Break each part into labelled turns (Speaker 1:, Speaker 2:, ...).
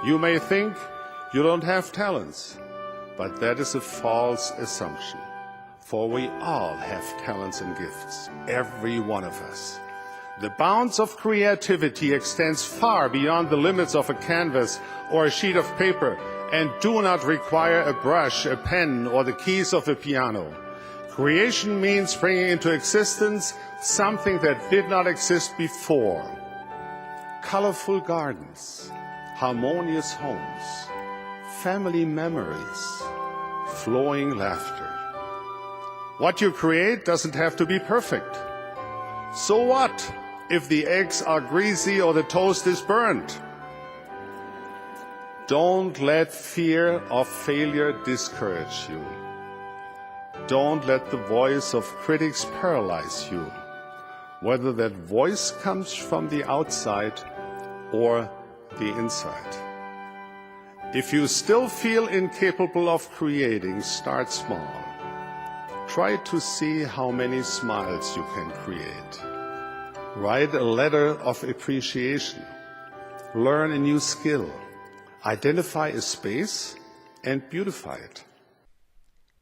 Speaker 1: You may think you don't have talents, but that is a false assumption. For we all have talents and gifts, every one of us. The bounds of creativity extends far beyond the limits of a canvas or a sheet of paper and do not require a brush, a pen, or the keys of a piano. Creation means bringing into existence something that did not exist before. Colorful gardens, harmonious homes, family memories, flowing laughter. What you create doesn't have to be perfect. So what if the eggs are greasy or the toast is burnt? Don't let fear of failure discourage you. Don't let the voice of critics paralyze you, whether that voice comes from the outside or the inside. If you still feel incapable of creating, start small. Try to see how many smiles you can create. Write a letter of appreciation. Learn a new skill. Identify a space and beautify it.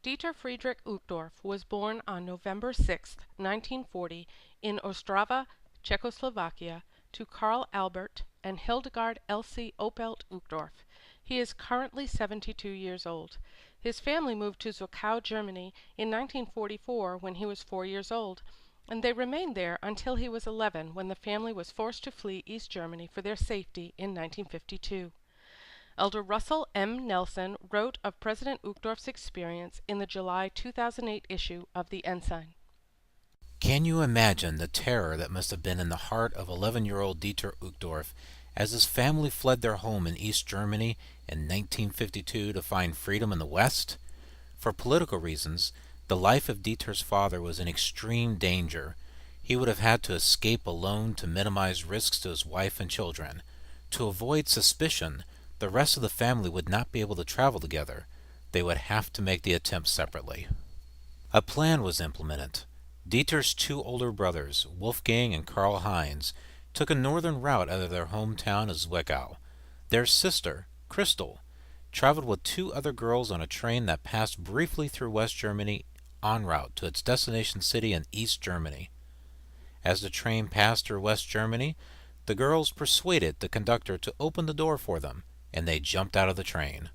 Speaker 2: Dieter Friedrich Uchtdorf was born on November 6, 1940, in Ostrava, Czechoslovakia, to Karl Albert and Hildegard Elsie Opelt Uchtdorf. He is currently 72 years old. His family moved to Zwickau, Germany in 1944 when he was 4 years old, and they remained there until he was 11 when the family was forced to flee East Germany for their safety in 1952. Elder Russell M. Nelson wrote of President Uchtdorf's experience in the July 2008 issue of the Ensign.
Speaker 3: Can you imagine the terror that must have been in the heart of 11-year-old Dieter Uchtdorf as his family fled their home in East Germany in 1952 to find freedom in the West? For political reasons, the life of Dieter's father was in extreme danger. He would have had to escape alone to minimize risks to his wife and children. To avoid suspicion, the rest of the family would not be able to travel together. They would have to make the attempt separately. A plan was implemented. Dieter's two older brothers, Wolfgang and Karl Heinz, took a northern route out of their hometown of Zwickau. Their sister, Christel, traveled with two other girls on a train that passed briefly through West Germany en route to its destination city in East Germany. As the train passed through West Germany, the girls persuaded the conductor to open the door for them, and they jumped out of the train.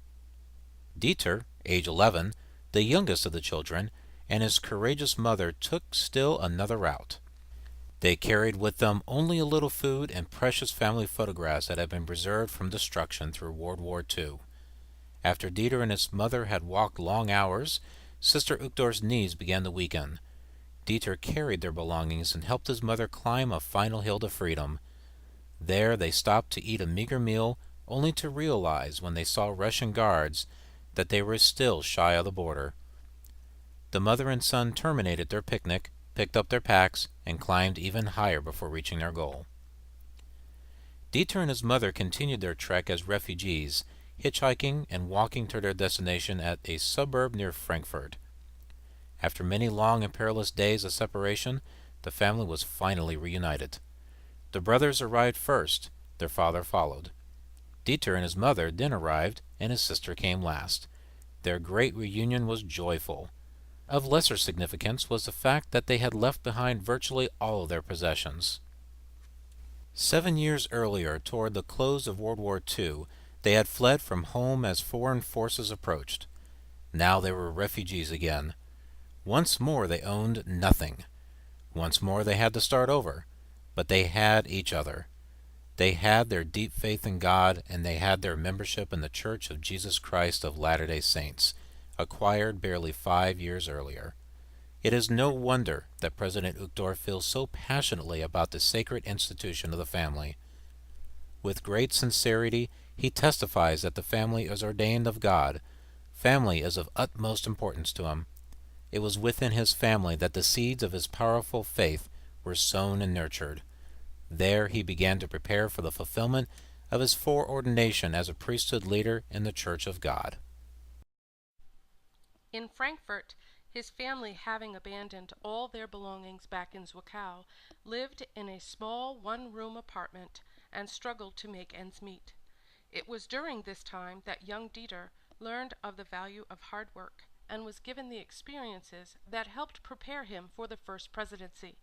Speaker 3: Dieter, age 11, the youngest of the children, and his courageous mother took still another route. They carried with them only a little food and precious family photographs that had been preserved from destruction through World War II. After Dieter and his mother had walked long hours, Sister Uchtdorf's knees began to weaken. Dieter carried their belongings and helped his mother climb a final hill to freedom. There they stopped to eat a meager meal, only to realize when they saw Russian guards that they were still shy of the border. The mother and son terminated their picnic, picked up their packs, and climbed even higher before reaching their goal. Dieter and his mother continued their trek as refugees, hitchhiking and walking to their destination at a suburb near Frankfurt. After many long and perilous days of separation, the family was finally reunited. The brothers arrived first, their father followed. Dieter and his mother then arrived, and his sister came last. Their great reunion was joyful. Of lesser significance was the fact that they had left behind virtually all of their possessions. 7 years earlier, toward the close of World War II, they had fled from home as foreign forces approached. Now they were refugees again. Once more they owned nothing. Once more they had to start over. But they had each other. They had their deep faith in God, and they had their membership in the Church of Jesus Christ of Latter-day Saints, acquired barely 5 years earlier. It is no wonder that President Uchtdorf feels so passionately about the sacred institution of the family. With great sincerity, he testifies that the family is ordained of God. Family is of utmost importance to him. It was within his family that the seeds of his powerful faith were sown and nurtured. There he began to prepare for the fulfillment of his foreordination as a priesthood leader in the Church of God.
Speaker 2: In Frankfurt, his family, having abandoned all their belongings back in Zwickau, lived in a small one-room apartment and struggled to make ends meet. It was during this time that young Dieter learned of the value of hard work and was given the experiences that helped prepare him for the first presidency.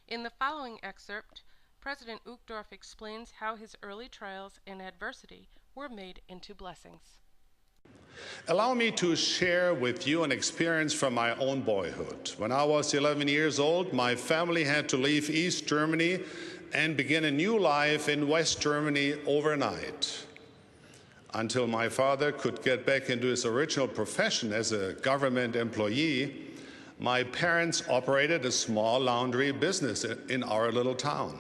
Speaker 2: In the following excerpt, President Uchtdorf explains how his early trials and adversity were made into blessings.
Speaker 1: Allow me to share with you an experience from my own boyhood. When I was 11 years old, my family had to leave East Germany and begin a new life in West Germany overnight. Until my father could get back into his original profession as a government employee, my parents operated a small laundry business in our little town.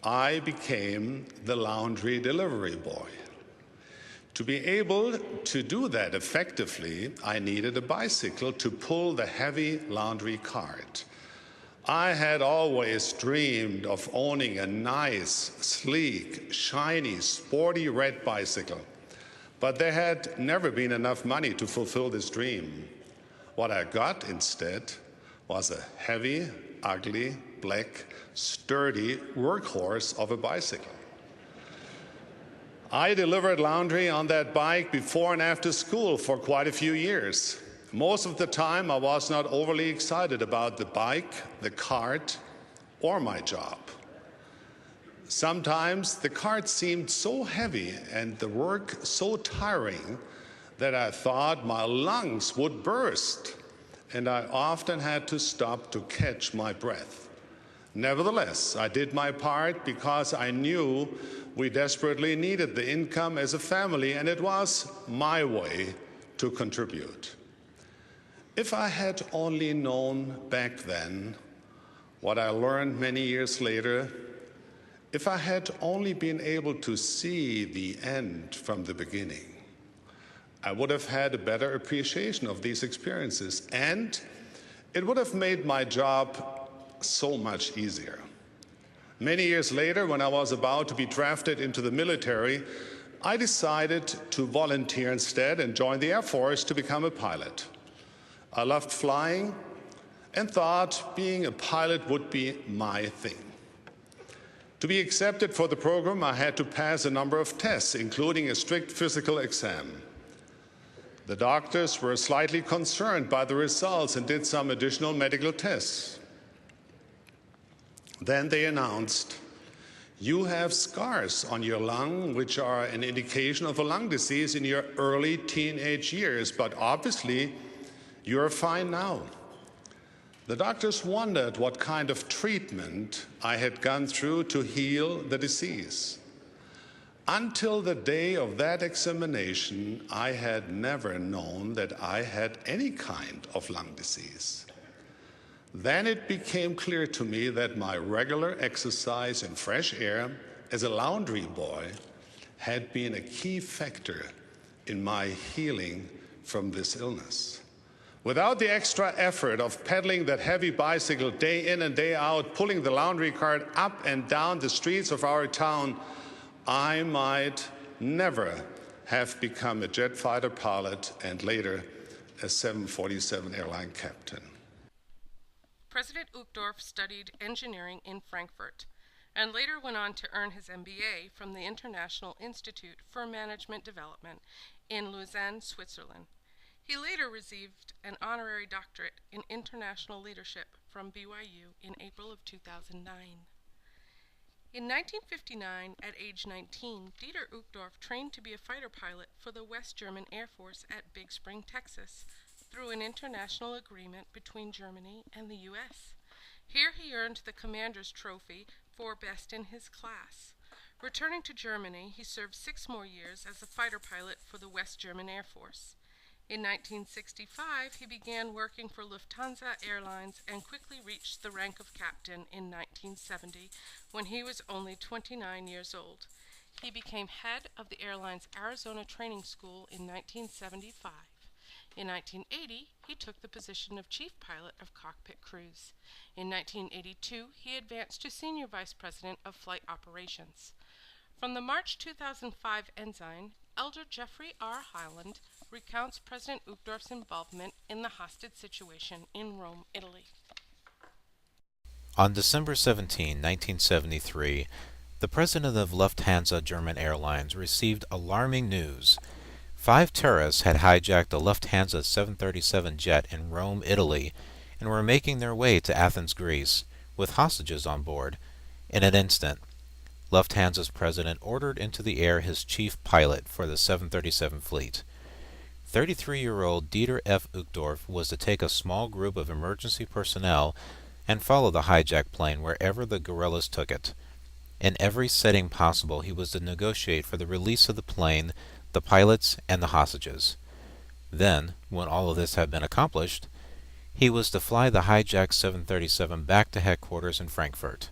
Speaker 1: I became the laundry delivery boy. To be able to do that effectively, I needed a bicycle to pull the heavy laundry cart. I had always dreamed of owning a nice, sleek, shiny, sporty red bicycle, but there had never been enough money to fulfill this dream. What I got instead was a heavy, ugly, black, sturdy workhorse of a bicycle. I delivered laundry on that bike before and after school for quite a few years. Most of the time, I was not overly excited about the bike, the cart, or my job. Sometimes the cart seemed so heavy and the work so tiring that I thought my lungs would burst, and I often had to stop to catch my breath. Nevertheless, I did my part because I knew we desperately needed the income as a family, and it was my way to contribute. If I had only known back then what I learned many years later, if I had only been able to see the end from the beginning, I would have had a better appreciation of these experiences, and it would have made my job so much easier. Many years later, when I was about to be drafted into the military, I decided to volunteer instead and join the Air Force to become a pilot. I loved flying and thought being a pilot would be my thing. To be accepted for the program, I had to pass a number of tests, including a strict physical exam. The doctors were slightly concerned by the results and did some additional medical tests. Then they announced, "You have scars on your lung, which are an indication of a lung disease in your early teenage years, but obviously you're fine now." The doctors wondered what kind of treatment I had gone through to heal the disease. Until the day of that examination, I had never known that I had any kind of lung disease. Then it became clear to me that my regular exercise in fresh air as a laundry boy had been a key factor in my healing from this illness. Without the extra effort of pedaling that heavy bicycle day in and day out, pulling the laundry cart up and down the streets of our town, I might never have become a jet fighter pilot and later a 747 airline captain.
Speaker 2: President Uchtdorf studied engineering in Frankfurt and later went on to earn his MBA from the International Institute for Management Development in Lausanne, Switzerland. He later received an honorary doctorate in international leadership from BYU in April of 2009. In 1959, at age 19, Dieter Uchtdorf trained to be a fighter pilot for the West German Air Force at Big Spring, Texas, through an international agreement between Germany and the U.S. Here he earned the Commander's Trophy for best in his class. Returning to Germany, he served 6 more years as a fighter pilot for the West German Air Force. In 1965, he began working for Lufthansa Airlines and quickly reached the rank of captain in 1970 when he was only 29 years old. He became head of the airline's Arizona Training School in 1975. In 1980, he took the position of chief pilot of cockpit crews. In 1982, he advanced to senior vice president of flight operations. From the March 2005 Ensign, Elder Jeffrey R. Hyland recounts President Uchtdorf's involvement in the hostage situation in Rome, Italy.
Speaker 3: On December 17, 1973, The president of Lufthansa German Airlines received alarming news. 5 terrorists had hijacked a Lufthansa 737 jet in Rome, Italy, and were making their way to Athens, Greece, with hostages on board. In an instant, Lufthansa's president ordered into the air his chief pilot for the 737 fleet. 33-year-old Dieter F. Uchtdorf was to take a small group of emergency personnel and follow the hijacked plane wherever the guerrillas took it. In every setting possible, he was to negotiate for the release of the plane, the pilots, and the hostages. Then, when all of this had been accomplished, he was to fly the hijacked 737 back to headquarters in Frankfurt.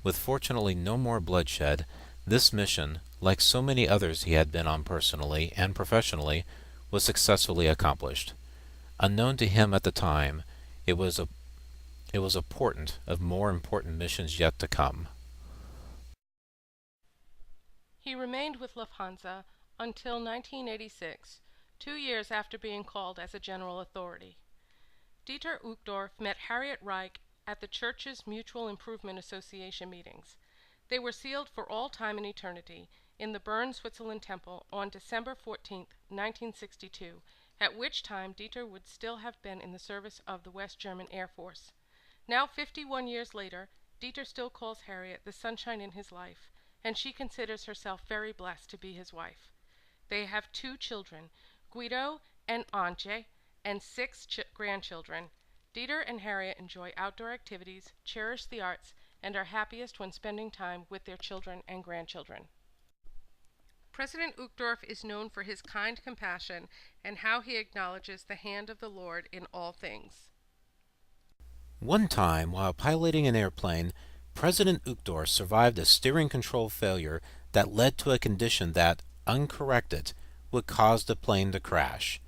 Speaker 3: With fortunately no more bloodshed, this mission, like so many others he had been on personally and professionally, was successfully accomplished. Unknown to him at the time, it was a portent of more important missions yet to come.
Speaker 2: He remained with Lufthansa until 1986, 2 years after being called as a general authority. Dieter Uchtdorf met Harriet Reich at the Church's Mutual Improvement Association meetings. They were sealed for all time and eternity in the Bern, Switzerland temple on December 14, 1962, at which time Dieter would still have been in the service of the West German Air Force. Now 51 years later, Dieter still calls Harriet the sunshine in his life, and she considers herself very blessed to be his wife. They have 2 children, Guido and Antje, and 6 grandchildren. Dieter and Harriet enjoy outdoor activities, cherish the arts, and are happiest when spending time with their children and grandchildren. President Uchtdorf is known for his kind compassion and how he acknowledges the hand of the Lord in all things.
Speaker 3: One time, while piloting an airplane, President Uchtdorf survived a steering control failure that led to a condition that, uncorrected, would cause the plane to crash.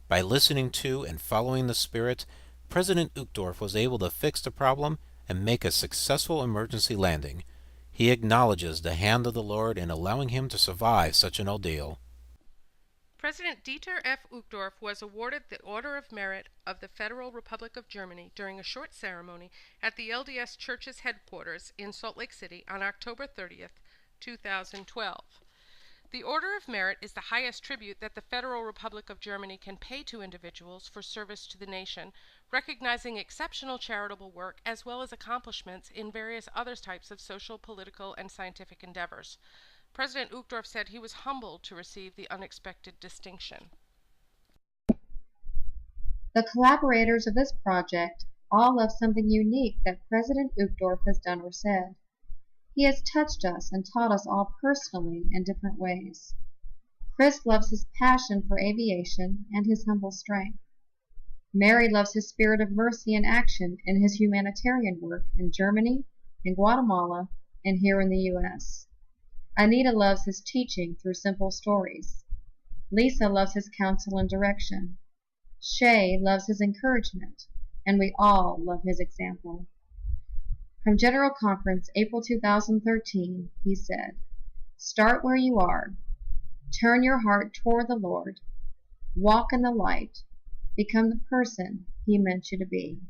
Speaker 3: By listening to and following the Spirit, President Uchtdorf was able to fix the problem and make a successful emergency landing. He acknowledges the hand of the Lord in allowing him to survive such an ordeal.
Speaker 2: President Dieter F. Uchtdorf was awarded the Order of Merit of the Federal Republic of Germany during a short ceremony at the LDS Church's headquarters in Salt Lake City on October 30th, 2012. The Order of Merit is the highest tribute that the Federal Republic of Germany can pay to individuals for service to the nation, recognizing exceptional charitable work as well as accomplishments in various other types of social, political, and scientific endeavors. President Uchtdorf said he was humbled to receive the unexpected distinction.
Speaker 4: The collaborators of this project all love something unique that President Uchtdorf has done or said. He has touched us and taught us all personally in different ways. Chris loves his passion for aviation and his humble strength. Mary loves his spirit of mercy and action in his humanitarian work in Germany, in Guatemala, and here in the U.S. Anita loves his teaching through simple stories. Lisa loves his counsel and direction. Shay loves his encouragement, and we all love his example. From General Conference, April 2013, he said, "Start where you are. Turn your heart toward the Lord. Walk in the light. Become the person He meant you to be."